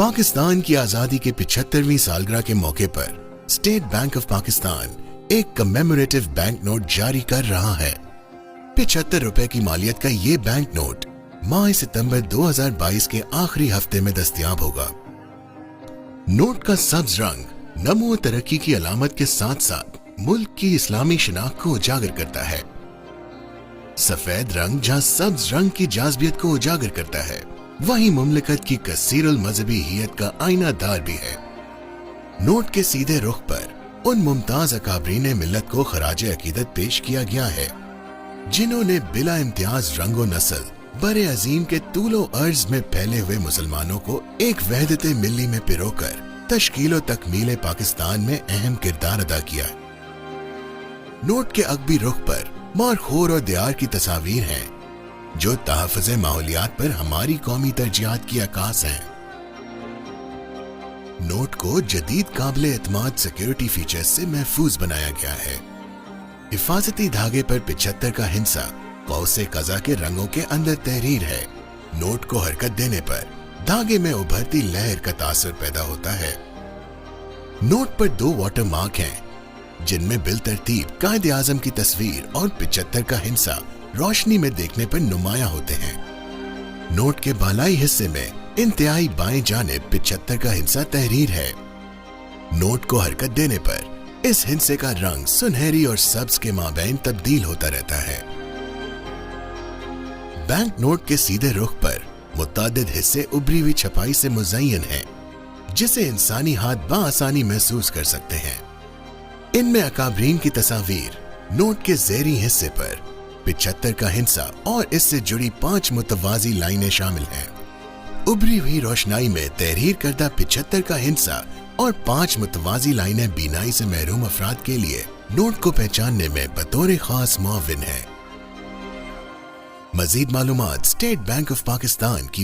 पाकिस्तान की आजादी के 75वीं सालगिरह के मौके पर स्टेट बैंक ऑफ पाकिस्तान एक कमेमोरेटिव बैंक नोट जारी कर रहा है। 75 रुपए की मालियत का ये बैंक नोट माह सितंबर 2022 के आखिरी हफ्ते में दस्तयाब होगा। नोट का सब्ज रंग नमो तरक्की की अलामत के साथ साथ मुल्क की इस्लामी शिनाख्त को उजागर करता है। सफेद रंग जहां सब्ज रंग की जाज़बियत को उजागर करता है, वहीं मुमलिकत की कसीरुल मजहबी हियत का आईनादार भी है। नोट के सीधे रुख पर उन मुमताज अकाबरीन मिल्लत को खराज अकीदत पेश किया गया है जिन्होंने बिला इम्तियाज रंगो नस्ल बरे अजीम के तूलो अर्ज में फैले हुए मुसलमानों को एक वहदत मिल्ली में पिरोकर तश्कील तकमील पाकिस्तान में अहम किरदार अदा किया। नोट के अगबी रुख पर मारखोर और दियार की तस्वीर हैं जो तहफ़्फ़ुज़ माहौलियात पर हमारी कौमी तरजीहात की अक्कास हैं। नोट को जदीद काबिल एतमाद सिक्योरिटी फीचर्स से महफूज बनाया गया है। हिफाजती धागे पर 75 का हिंसा कौसे कज़ा के रंगों के अंदर तहरीर है। नोट को हरकत देने पर धागे में उभरती लहर का तासुर पैदा होता है। नोट पर 2 वाटर मार्क हैं जिनमें बिल तरतीब कायदे आजम की तस्वीर और 75 का हिंसा रोशनी में देखने पर नुमाया होते हैं। नोट के बालाई हिस्से में इंतहाई बाएं जानिब 75 का हिंसा तहरीर है। नोट को हरकत देने पर इस हिंसे का रंग सुनहरी और सब्ज के माबैन तब्दील होता रहता है। बैंक नोट के सीधे रुख पर मुतादिद हिस्से उभरी हुई छपाई से मुज़य्यन हैं जिसे इंसानी हाथ बाआसानी महसूस कर सकते हैं। इनमें अकाबरीन की तस्वीर, नोट के ज़ेरी हिस्से पर 75 का हिंसा और इससे जुड़ी 5 मुतवाज़ी लाइनें शामिल हैं। उभरी हुई रोशनाई में तहरीर करदा 75 का हिंसा और 5 मुतवाज़ी लाइनें बीनाई से महरूम अफराद के लिए नोट को पहचानने में बतौर खास मुआविन है। मज़ीद मालूमात स्टेट बैंक ऑफ पाकिस्तान की